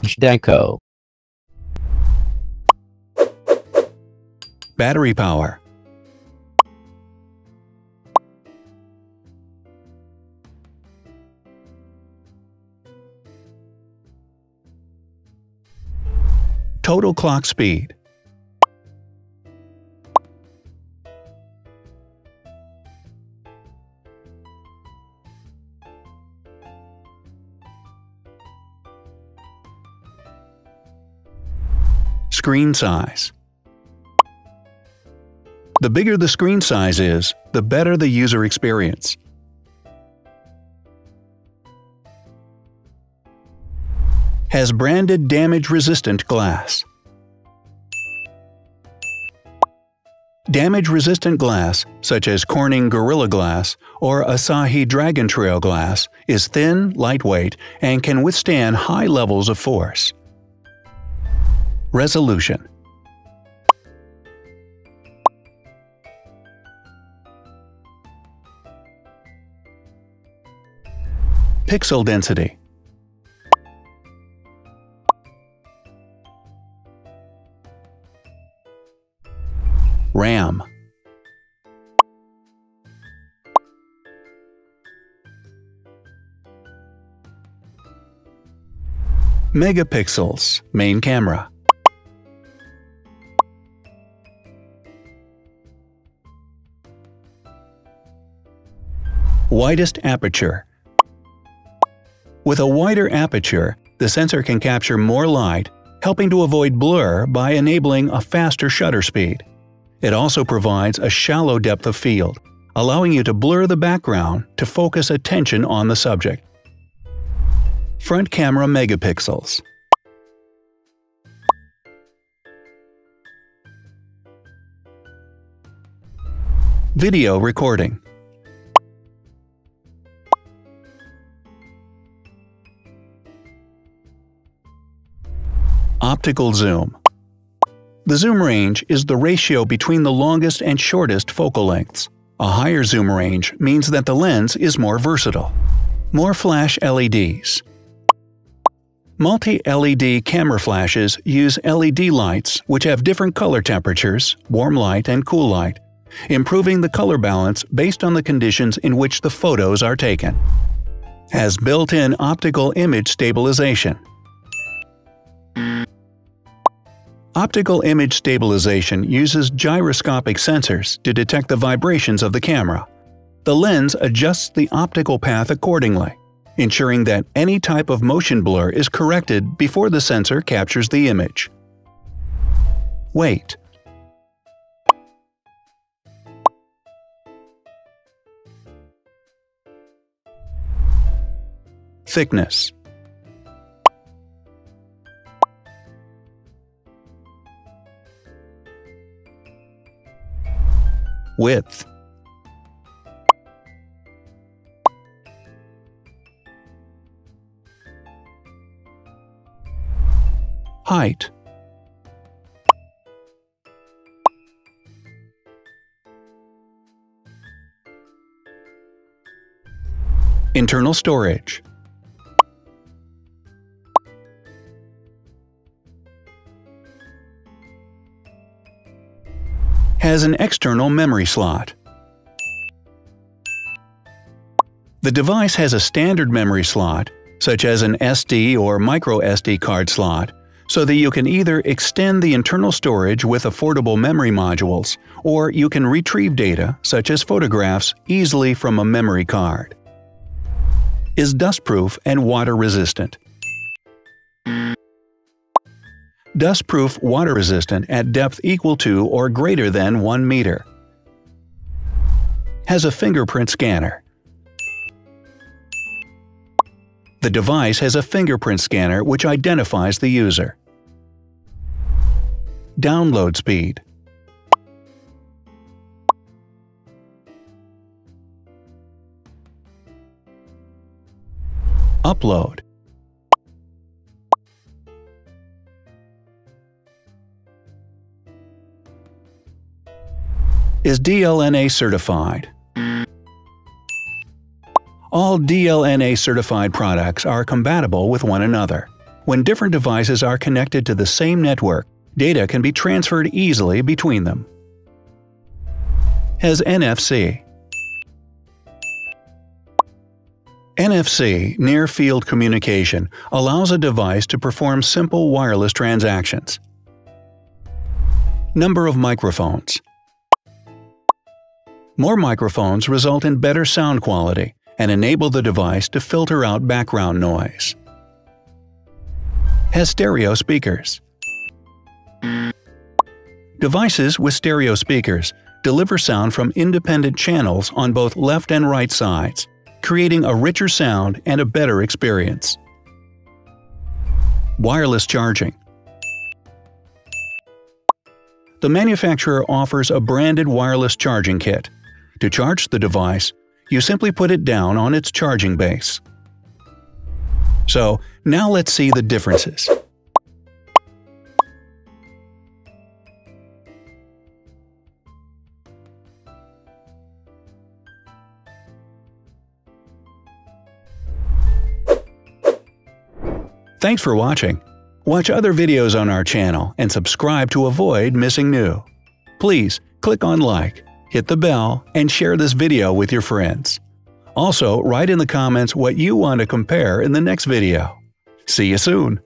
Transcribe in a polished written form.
Zhdanko. Battery power. Total clock speed. Screen size. The bigger the screen size is, the better the user experience. Has branded damage-resistant glass. Damage-resistant glass, such as Corning Gorilla Glass or Asahi Dragon Trail glass, is thin, lightweight, and can withstand high levels of force. Resolution. Pixel density. RAM. Megapixels, main camera. Widest aperture. With a wider aperture, the sensor can capture more light, helping to avoid blur by enabling a faster shutter speed. It also provides a shallow depth of field, allowing you to blur the background to focus attention on the subject. Front camera megapixels. Video recording. Optical zoom. The zoom range is the ratio between the longest and shortest focal lengths. A higher zoom range means that the lens is more versatile. More flash LEDs. Multi-LED camera flashes use LED lights which have different color temperatures, warm light and cool light, improving the color balance based on the conditions in which the photos are taken. Has built-in optical image stabilization. Optical image stabilization uses gyroscopic sensors to detect the vibrations of the camera. The lens adjusts the optical path accordingly, ensuring that any type of motion blur is corrected before the sensor captures the image. Weight. Thickness. Width. Height. Internal storage. Has an external memory slot. The device has a standard memory slot, such as an SD or micro SD card slot, so that you can either extend the internal storage with affordable memory modules, or you can retrieve data, such as photographs, easily from a memory card. Is dustproof and water-resistant. Dustproof water-resistant at depth equal to or greater than 1 meter. Has a fingerprint scanner. The device has a fingerprint scanner which identifies the user. Download speed. Upload. Is DLNA certified. All DLNA certified products are compatible with one another. When different devices are connected to the same network, data can be transferred easily between them. Has NFC. NFC, near-field communication, allows a device to perform simple wireless transactions. Number of microphones. More microphones result in better sound quality and enable the device to filter out background noise. Has stereo speakers. Devices with stereo speakers deliver sound from independent channels on both left and right sides, creating a richer sound and a better experience. Wireless charging. The manufacturer offers a branded wireless charging kit. To charge the device, you simply put it down on its charging base. So, now let's see the differences. Thanks for watching. Watch other videos on our channel and subscribe to avoid missing new. Please click on like, hit the bell, and share this video with your friends. Also, write in the comments what you want to compare in the next video. See you soon!